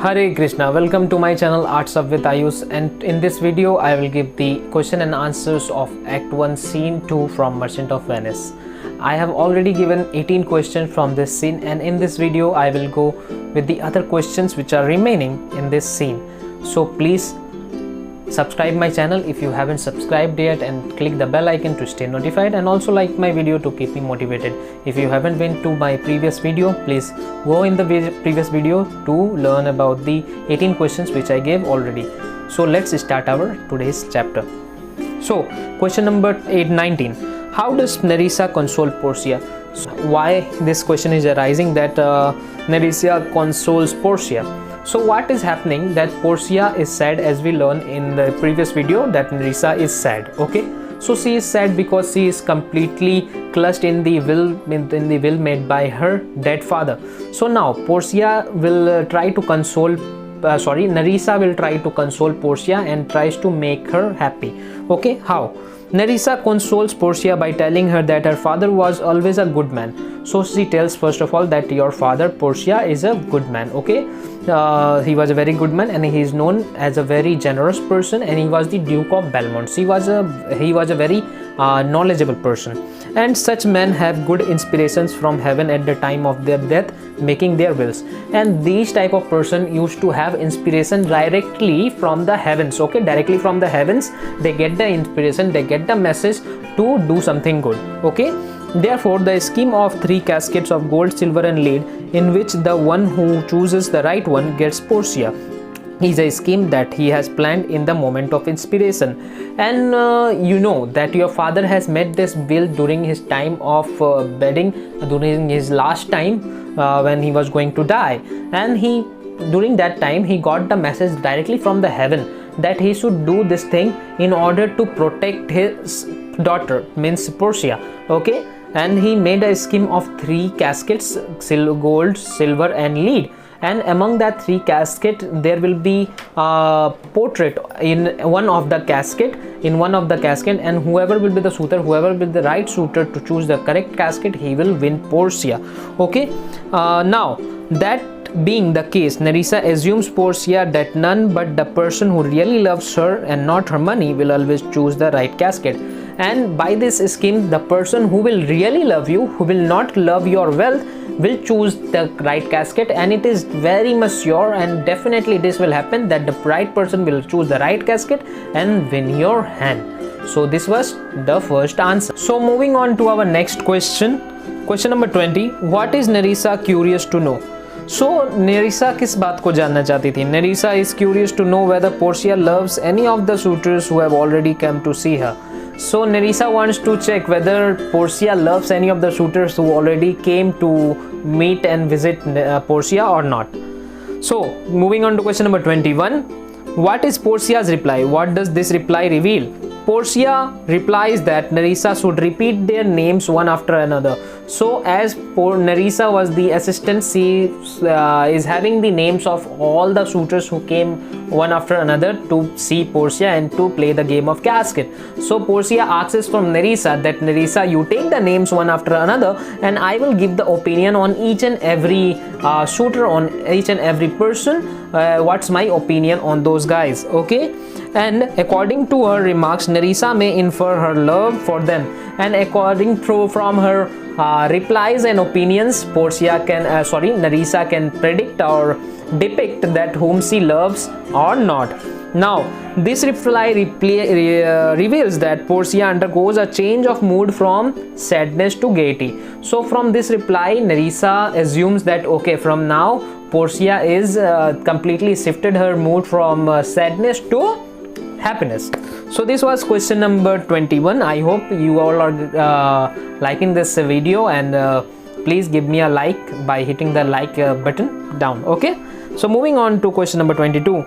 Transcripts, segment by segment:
Hare Krishna, welcome to my channel Arts of with Ayush, and in this video I will give the question and answers of Act 1 Scene 2 from Merchant of Venice. I have already given 18 questions from this scene, and in this video I will go with the other questions which are remaining in this scene. So please subscribe my channel if you haven't subscribed yet, and click the bell icon to stay notified, and also like my video to keep me motivated. If you haven't been to my previous video, please go in the previous video to learn about the 18 questions which I gave already. So let's start our today's chapter. So question number 19, how does Nerissa console Portia? So why this question is arising, that Nerissa consoles Portia. So what is happening, that Portia is sad, as we learned in the previous video that Nerissa is sad. Okay, so she is sad because she is completely clutched in the will made by her dead father. So now Portia will try to console Nerissa will try to console Portia and tries to make her happy. Okay, how? Nerissa consoles Portia by telling her that her father was always a good man. So she tells first of all that your father Portia is a good man. Okay, he was a very good man, and he is known as a very generous person, and he was the Duke of Belmont. He was a very knowledgeable person, and such men have good inspirations from heaven at the time of their death, making their wills. And these type of person used to have inspiration directly from the heavens. Okay, directly from the heavens they get the inspiration, they get the message to do something good. Okay, therefore the scheme of 3 caskets of gold, silver and lead, in which the one who chooses the right one gets Portia, is a scheme that he has planned in the moment of inspiration. And you know that your father has made this will during his time of bedding, during his last time when he was going to die, and during that time he got the message directly from the heaven that he should do this thing in order to protect his daughter, means Portia. Okay, and he made a scheme of 3 caskets, gold, silver and lead, and among that 3 casket there will be a portrait in one of the casket, and whoever will be the suitor, whoever will be the right suitor to choose the correct casket, he will win Portia. Okay, now that being the case, Nerissa assumes Portia that none but the person who really loves her and not her money will always choose the right casket. And by this scheme, the person who will really love you, who will not love your wealth, will choose the right casket, and it is very much sure and definitely this will happen, that the right person will choose the right casket and win your hand. So this was the first answer. So moving on to our next question, question number 20, what is Nerissa curious to know? So Nerissa किस बात को जानना चाहती थी? Nerissa is curious to know whether Portia loves any of the suitors who have already come to see her. So Nerissa wants to check whether Portia loves any of the suitors who already came to meet and visit Portia or not. So moving on to question number 21, what is Portia's reply? What does this reply reveal? Portia replies that Nerissa should repeat their names one after another. So as Nerissa was the assistant, she is having the names of all the suitors who came one after another to see Portia and to play the game of casket. So Portia asks from Nerissa that Nerissa, you take the names one after another, and I will give the opinion on each and every suitor, on each and every person. What's my opinion on those guys? Okay, and according to her remarks, Nerissa may infer her love for them, and according to from her replies and opinions, Nerissa can predict or depict that whom she loves or not. Now this reply reveals that Portia undergoes a change of mood from sadness to gaiety. So from this reply, Nerissa assumes that okay, from now Portia is completely shifted her mood from sadness to happiness. So this was question number 21. I hope you all are liking this video, and please give me a like by hitting the like button down. Okay, so moving on to question number 22,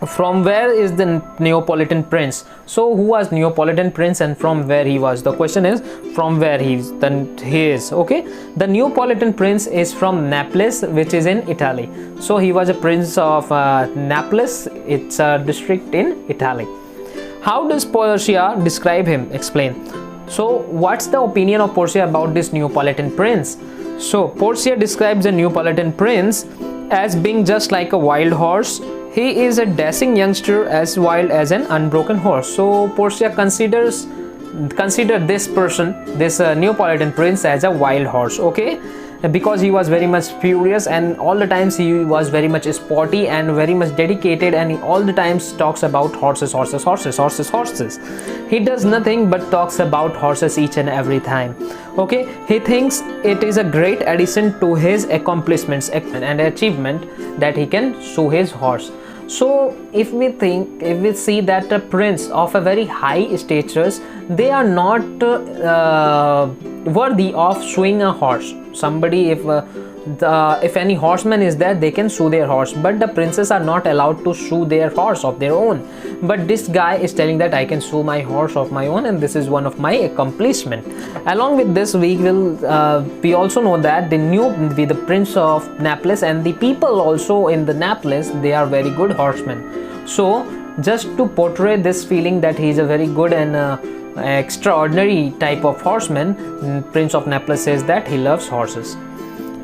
from where is the Neapolitan prince? So who was Neapolitan prince and from where he was? The question is from where he is. Okay, the Neapolitan prince is from Naples, which is in Italy. So he was a prince of Naples. It's a district in Italy. How does Portia describe him? Explain. So what's the opinion of Portia about this Neapolitan prince? So Portia describes the Neapolitan prince as being just like a wild horse. He is a dashing youngster, as wild as an unbroken horse. So Portia consider this person, this Neapolitan prince, as a wild horse, okay, because he was very much furious, and all the times he was very much sporty and very much dedicated, and he all the times talks about horses, horses, horses, horses, horses. He does nothing but talks about horses each and every time, okay. He thinks it is a great addition to his accomplishments and achievement that he can show his horse. So if we see that a prince of a very high status, they are not worthy of showing a horse. Somebody, if any horseman is there, they can show their horse, but the princes are not allowed to show their horse of their own. But this guy is telling that I can show my horse of my own, and this is one of my accomplishment. Along with this, we also know that the prince of Naples and the people also in the Naples, they are very good horsemen. So just to portray this feeling that he is a very good and extraordinary type of horseman, Prince of Naples says that he loves horses.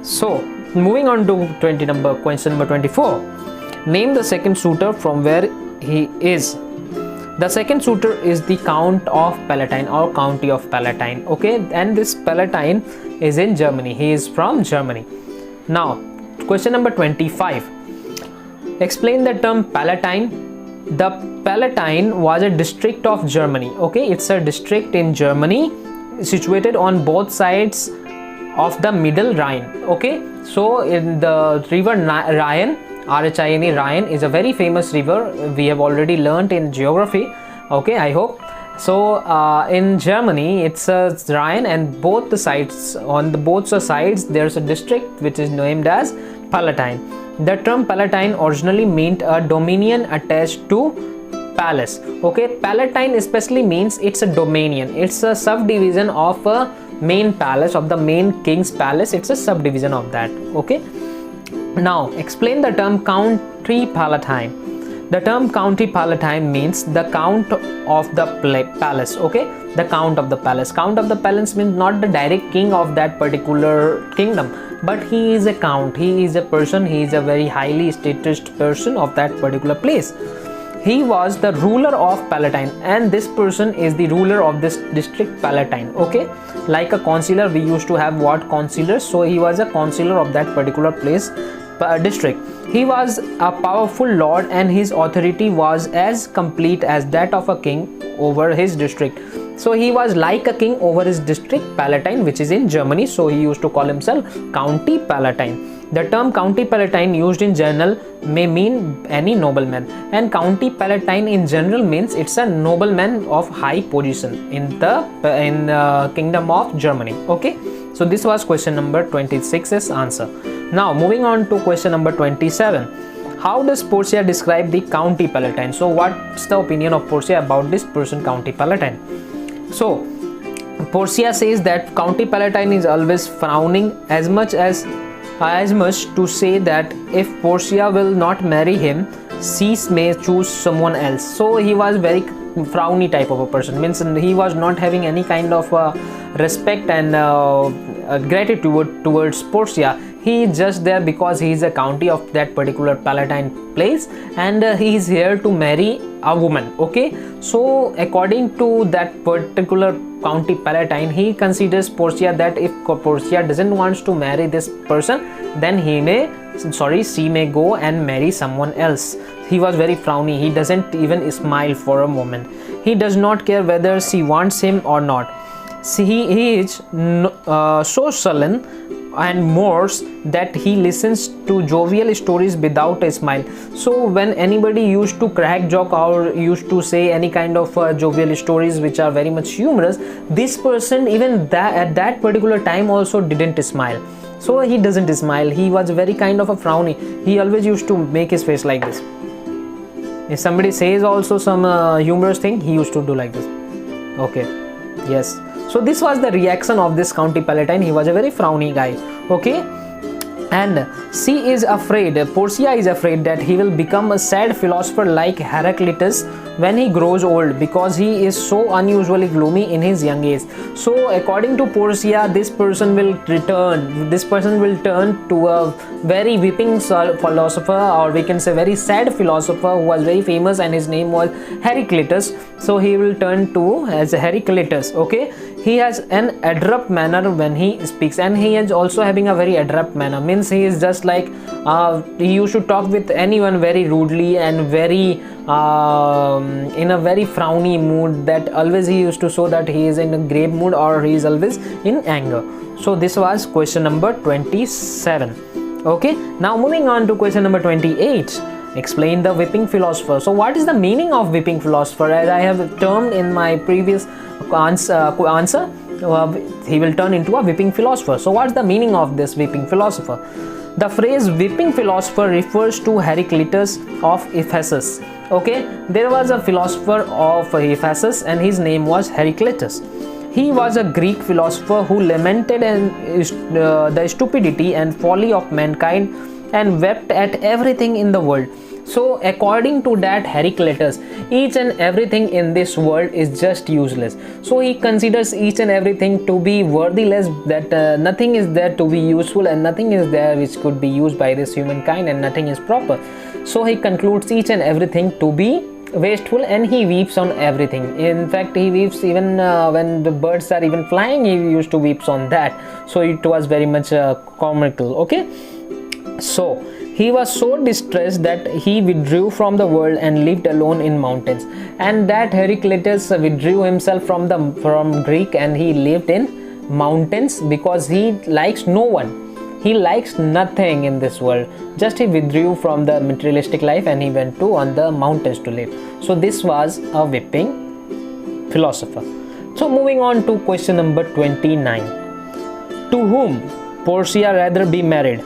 So moving on to question number 24. Name the second suitor from where he is. The second suitor is the Count of Palatine or County of Palatine, okay, and this Palatine is in Germany. He is from Germany. Now question number 25. Explain the term Palatine. The Palatine was a district of Germany, okay, it's a district in Germany situated on both sides of the middle Rhine, okay. So in the river Rhine, R-H-I-N-E, Rhine is a very famous river. We have already learnt in geography, okay, I hope. So in Germany it's a Rhine, and both the sides, on the both sides there's a district which is named as Palatine. The term Palatine originally meant a dominion attached to palace, okay. Palatine especially means it's a dominion, it's a subdivision of a main palace, of the main king's palace. It's a subdivision of that, okay. Now explain the term County Palatine. The term County Palatine means the count of the palace, okay, the count of the palace. Count of the palace means not the direct king of that particular kingdom, but he is a count, he is a person, he is a very highly statused person of that particular place. He was the ruler of Palatine, and this person is the ruler of this district Palatine, okay. Like a consular, we used to have what, consulars, so he was a consular of that particular place, district. He was a powerful lord, and his authority was as complete as that of a king over his district. So he was like a king over his district Palatine, which is in Germany. So he used to call himself County Palatine. The term County Palatine used in general may mean any nobleman, and County Palatine in general means it's a nobleman of high position in the kingdom of Germany, okay. So this was question number 26's answer. Now moving on to question number 27. How does Portia describe the County Palatine? So what's the opinion of Portia about this person, County Palatine? So Portia says that County Palatine is always frowning, as much to say that if Portia will not marry him, she may choose someone else. So he was very frowny type of a person, means he was not having any kind of respect and gratitude towards Portia. He is just there because he is a county of that particular Palatine place, and he is here to marry a woman, okay. So according to that particular County Palatine, he considers Portia that if Portia doesn't want to marry this person, then she may go and marry someone else. He was very frowny, he doesn't even smile for a moment. He does not care whether she wants him or not. He is so sullen and morose that he listens to jovial stories without a smile. So when anybody used to crack joke or used to say any kind of jovial stories which are very much humorous, this person even at that particular time also didn't smile. So he doesn't smile, he was very kind of a frowny. He always used to make his face like this. If somebody says also some humorous thing, he used to do like this, okay. Yes, so this was the reaction of this County Palatine. He was a very frowny guy, okay. And she is afraid, Portia is afraid that he will become a sad philosopher like Heraclitus when he grows old, because he is so unusually gloomy in his young age. So according to Portia, this person will turn to a very weeping philosopher, or we can say very sad philosopher, who was very famous, and his name was Heraclitus. So he will turn to as Heraclitus. Okay, he has an abrupt manner when he speaks, and he is also having a very abrupt manner, means he is just like he used to talk with anyone very rudely and very in a very frowny mood, that always he used to show that he is in a grave mood or he is always in anger. So this was question number 27. Okay, now moving on to question number 28. Explain the weeping philosopher. So what is the meaning of weeping philosopher? As I have termed in my previous answer, he will turn into a weeping philosopher. So what's the meaning of this weeping philosopher? The phrase weeping philosopher refers to Heraclitus of Ephesus. Okay, there was a philosopher of Ephesus and his name was Heraclitus. He was a Greek philosopher who lamented the stupidity and folly of mankind and wept at everything in the world. So according to that Heraclitus, each and everything in this world is just useless. So he considers each and everything to be worthless, that nothing is there to be useful and nothing is there which could be used by this humankind, and nothing is proper. So he concludes each and everything to be wasteful, and he weeps on everything. In fact, he weeps even when the birds are even flying, he used to weep on that. So it was very much comical. Okay, so he was so distressed that he withdrew from the world and lived alone in mountains. And that Heraclitus withdrew himself from Greek and he lived in mountains because he likes no one. He likes nothing in this world. Just he withdrew from the materialistic life and he went to on the mountains to live. So this was a weeping philosopher. So moving on to question number 29. To whom Portia rather be married?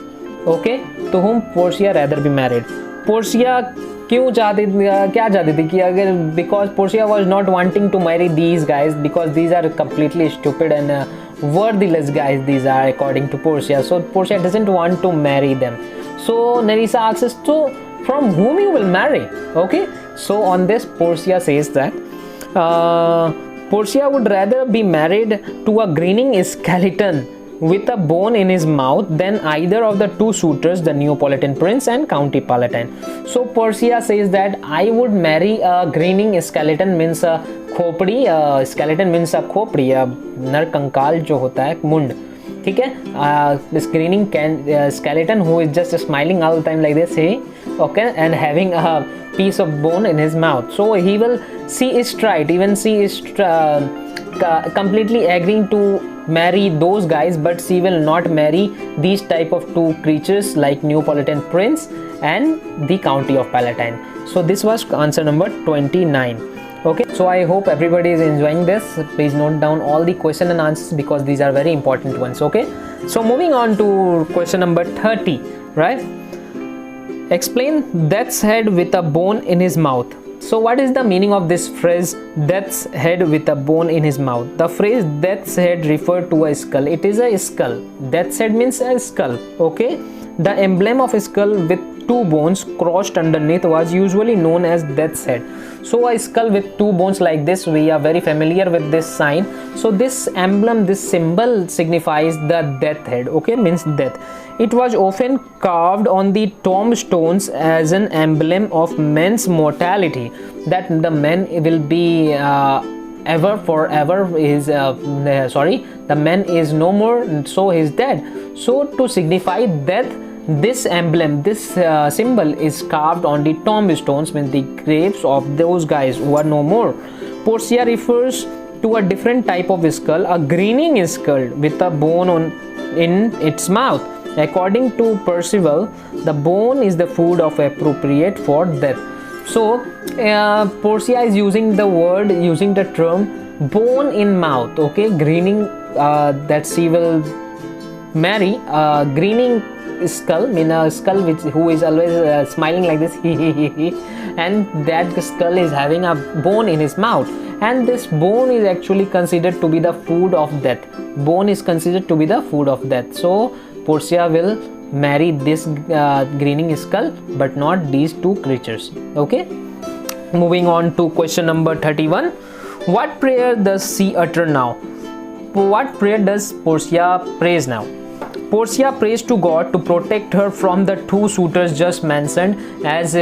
Okay, to whom Portia rather be married? Portia क्यों चाहती क्या चाहती थी कि अगर because Portia was not wanting to marry these guys because these are completely stupid and worthless guys, these are according to Portia. So Portia doesn't want to marry them. So Nerissa asks, so from whom you will marry? Okay, so on this Portia says that Portia would rather be married to a grinning skeleton with a bone in his mouth than either of the two suitors, the Neapolitan prince and County Palatine. So Portia says that I would marry a grinning skeleton, means a खोपड़ी, skeleton means a खोपड़ी, नरकंकाल जो होता है मुंड, ठीक है, this grinning skeleton who is just smiling all the time like this, he, okay, and having a piece of bone in his mouth. So he will, she is tried, even she is completely agreeing to marry those guys, but she will not marry these type of two creatures like Neapolitan prince and the County of Palatine. So this was answer number 29. Okay, so I hope everybody is enjoying this. Please note down all the question and answers because these are very important ones. Okay, so moving on to question number 30, right? Explain death's head with a bone in his mouth. So what is the meaning of this phrase, death's head with a bone in his mouth? The phrase death's head referred to a skull. It is a skull. Death's head means a skull. Okay, the emblem of a skull with two bones crossed underneath was usually known as death's head. So a skull with two bones like this, we are very familiar with this sign. So this emblem, this symbol signifies the death head. Okay, means death. It was often carved on the tombstones as an emblem of men's mortality, that the man will be ever forever is the man is no more, so he is dead. So to signify death, this emblem, this symbol is carved on the tombstones, means the graves of those guys who are no more. Portia refers to a different type of skull, a grinning skull with a bone in its mouth. According to Percival, the bone is the food of appropriate for death. So Portia is using the term bone in mouth. Okay, grinning, that she will marry a grinning skull, mean a skull who is always smiling like this and that skull is having a bone in his mouth, and this bone is actually considered to be the food of death. Bone is considered to be the food of death. So Portia will marry this grinning skull, but not these two creatures. Okay, moving on to question number 31. What prayer does she utter now? What prayer does Portia prays now? Portia prays to God to protect her from the two suitors just mentioned, as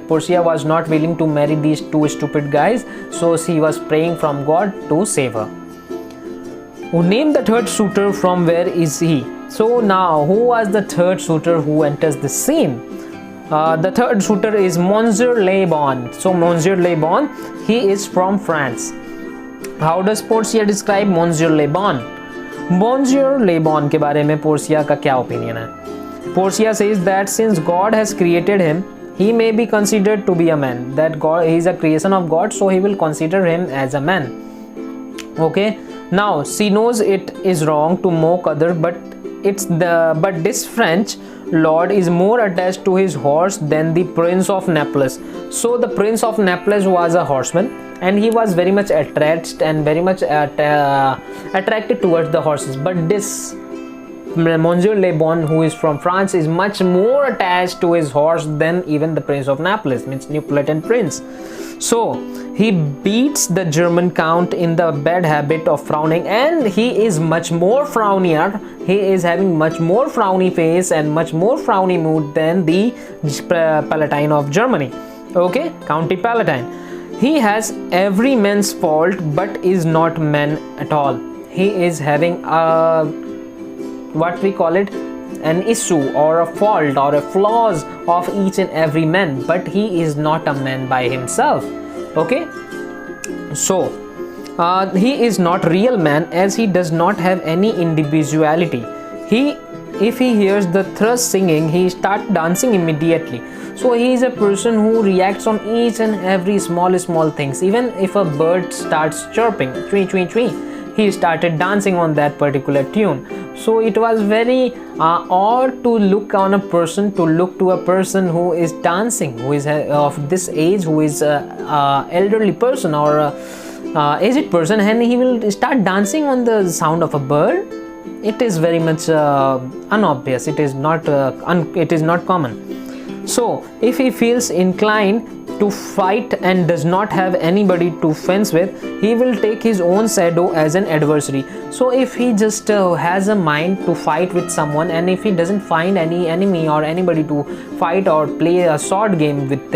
Portia was not willing to marry these two stupid guys, so she was praying from God to save her. Name the third suitor. From where is he? So now, who was the third suitor who enters the scene? The third suitor is Monsieur Le Bon. So Monsieur Le Bon, he is from France. How does Portia describe Monsieur Le Bon? Monsieur Le Bon के बारे में Portia का क्या opinion है? Portia says that since God has created him, he may be considered to be a man. That God, he is a creation of God, so he will consider him as a man. Okay. Now she knows it is wrong to mock other, but this French lord is more attached to his horse than the Prince of Naples. So the Prince of Naples was a horseman, and he was very much attached and very much attracted towards the horses. But this Monsieur Le Bon, who is from France, is much more attached to his horse than even the Prince of Naples, means Neapolitan prince. So he beats the German count in the bad habit of frowning, and he is much more frownier. He is having much more frowny face and much more frowny mood than the Palatine of Germany. Okay, County Palatine. He has every man's fault, but is not man at all. He is having a, what we call it, an issue or a fault or a flaws of each and every man, but he is not a man by himself. Okay, so he is not real man, as he does not have any individuality. If he hears the thrush singing, he starts dancing immediately. So he is a person who reacts on each and every small things. Even if a bird starts chirping, twee twee twee, he started dancing on that particular tune. So it was very odd to look on a person, to look to a person who is dancing, who is of this age, who is elderly person or aged person, and he will start dancing on the sound of a bird. It is very much unobvious. It is not common. So if he feels inclined to fight and does not have anybody to fence with, he will take his own shadow as an adversary. So if he just has a mind to fight with someone, and if he doesn't find any enemy or anybody to fight or play a sword game with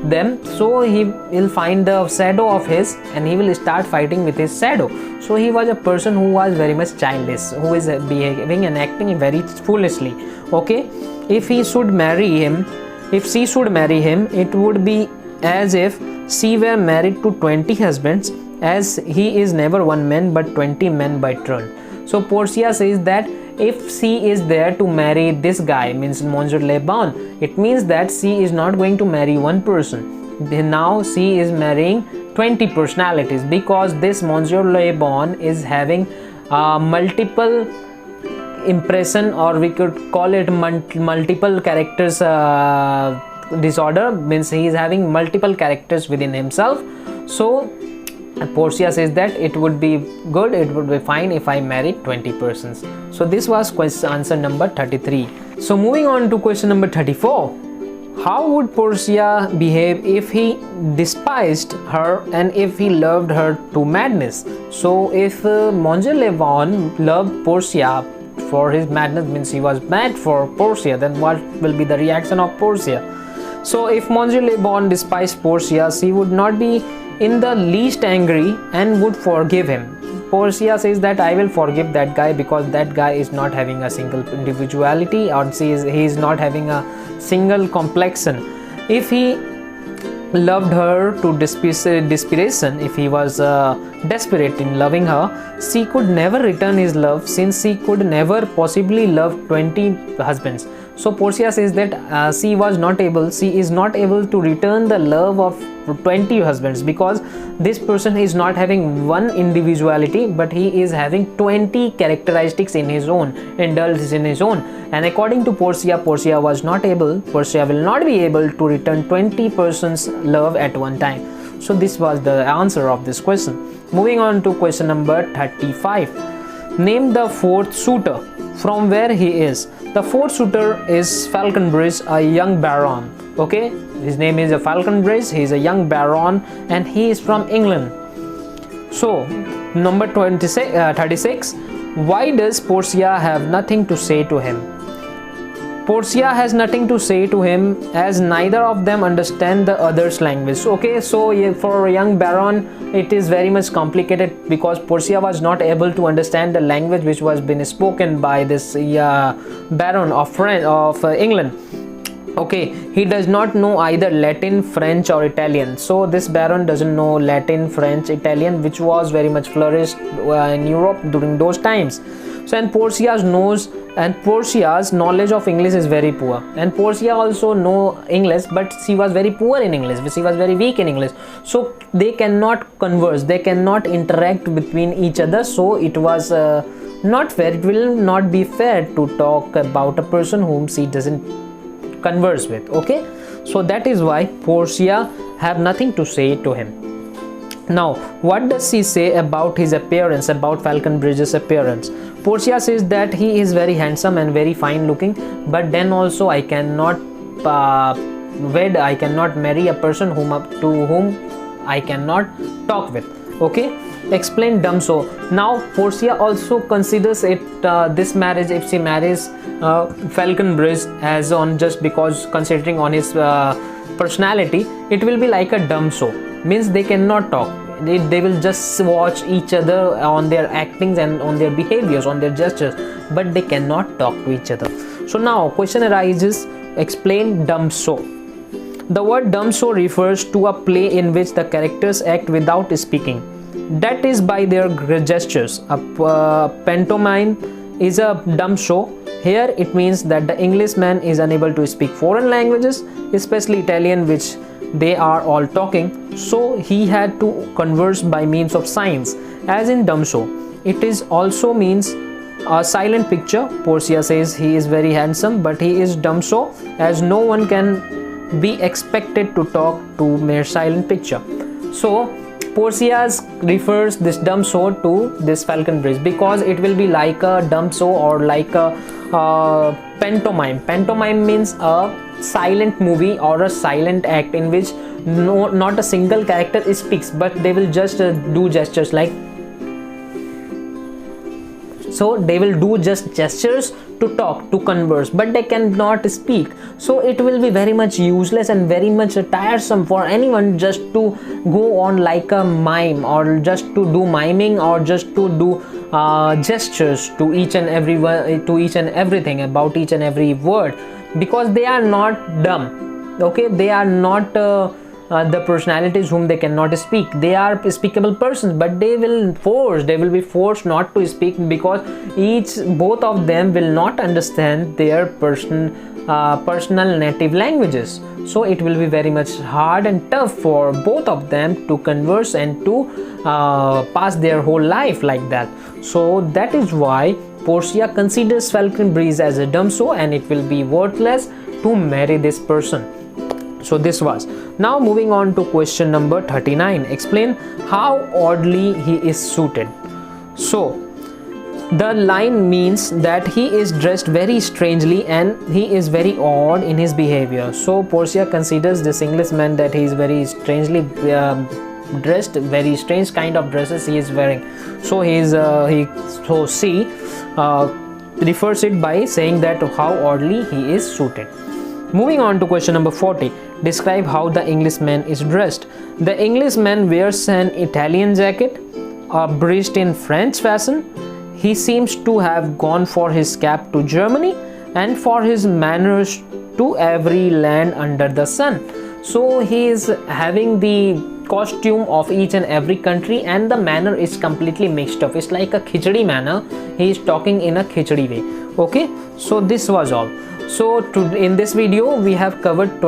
them, so he will find the shadow of his and he will start fighting with his shadow. So he was a person who was very much childish, who is behaving and acting very foolishly. Okay, if she should marry him, it would be as if she were married to 20 husbands, as he is never one man but 20 men by turn. So Portia says that if she is there to marry this guy, means Monsieur Le Bon, it means that she is not going to marry one person. Now she is marrying 20 personalities, because this Monsieur Le Bon is having multiple impression, or we could call it multiple characters disorder, means he is having multiple characters within himself. So Portia says that it would be good, it would be fine if I married 20 persons. So this was answer number 33. So moving on to question number 34. How would Portia behave if he despised her and if he loved her to madness? So if Monsieur Le Bon loved Portia for his madness, means he was mad for Portia, then what will be the reaction of Portia? So if Monsieur Le Bon despised Portia, she would not be in the least angry and would forgive him. Portia says that I will forgive that guy because that guy is not having a single individuality, or he is not having a single complexion. If he loved her to desperation, if he was desperate in loving her, she could never return his love, since she could never possibly love 20 husbands. So Portia says that she is not able to return the love of 20 husbands, because this person is not having one individuality, but he is having 20 characteristics in his own, indulged in his own. And according to Portia will not be able to return 20 persons love at one time. So this was the answer of this question. Moving on to question number 35. Name the fourth suitor. from where he is. The fourth suitor is Falconbridge, a young baron. Okay, his name is Falconbridge. He is a young baron and he is from England. So number 36, why does Portia have nothing to say to him? Portia has nothing to say to him as neither of them understand the other's language. Okay, so for a young baron it is very much complicated because Portia was not able to understand the language which was being spoken by this baron of England. Okay, he does not know either Latin, French or Italian. So this baron doesn't know Latin, French, Italian, which was very much flourished in Europe during those times. So and Portia's knowledge of English is very poor, and Portia also know English, but she was very poor in English, she was very weak in English, so they cannot converse, they cannot interact between each other. So it was not fair, it will not be fair to talk about a person whom she doesn't converse with. Okay, so that is why Portia have nothing to say to him. Now what does she say about his appearance, about Falconbridge's appearance? Portia says that he is very handsome and very fine looking, but then also I cannot I cannot marry a person to whom I cannot talk with. Okay, explain dumb so. Now Portia also considers it this marriage, if she marries Falconbridge as on just because considering on his personality, it will be like a dumb show, means they cannot talk. They will just watch each other on their actings and on their behaviors, on their gestures, but they cannot talk to each other. So now question arises, explain dumb show. The word dumb show refers to a play in which the characters act without speaking, that is by their gestures. A pantomime is a dumb show. Here it means that the Englishman is unable to speak foreign languages, especially Italian, which they are all talking, so he had to converse by means of signs, as in dumb show. It is also means a silent picture. Portia says he is very handsome, but he is dumb show, as no one can be expected to talk to mere silent picture. So Portia refers this dumb show to this Falconbridge because it will be like a dumb show or like a pantomime. Pantomime means a silent movie or a silent act in which not a single character speaks, but they will just do gestures like, so they will do just gestures to talk, to converse, but they cannot speak. So it will be very much useless and very much tiresome for anyone just to go on like a mime, or just to do miming, or just to do gestures to each and everything about each and every word, because they are not dumb. Okay, they are not the personalities whom they cannot speak. They are speakable persons, but they will be forced not to speak because both of them will not understand their personal native languages. So it will be very much hard and tough for both of them to converse and to pass their whole life like that. So that is why Portia considers Falconbridge as a dumb show, and it will be worthless to marry this person. So this was. Now moving on to question number 39. Explain how oddly he is suited. So the line means that he is dressed very strangely and he is very odd in his behavior. So Portia considers this Englishman that he is very strangely dressed, very strange kind of dresses he is wearing. So she refers it by saying that how oddly he is suited. Moving on to question number 40. Describe how the Englishman is dressed. The Englishman wears an Italian jacket, breeched in French fashion. He seems to have gone for his cap to Germany and for his manners to every land under the sun. So he is having the costume of each and every country, and the manner is completely mixed up. It's like a khichdi manner. He is talking in a khichdi way. Okay, so this was all. So in this video we have covered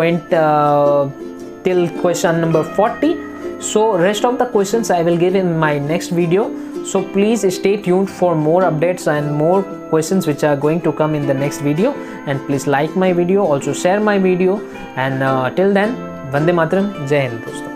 till question number 40. So rest of the questions I will give in my next video. So please stay tuned for more updates and more questions which are going to come in the next video. And please like my video, also share my video. And till then, Vande Mataram, Jai Hind दोस्तों.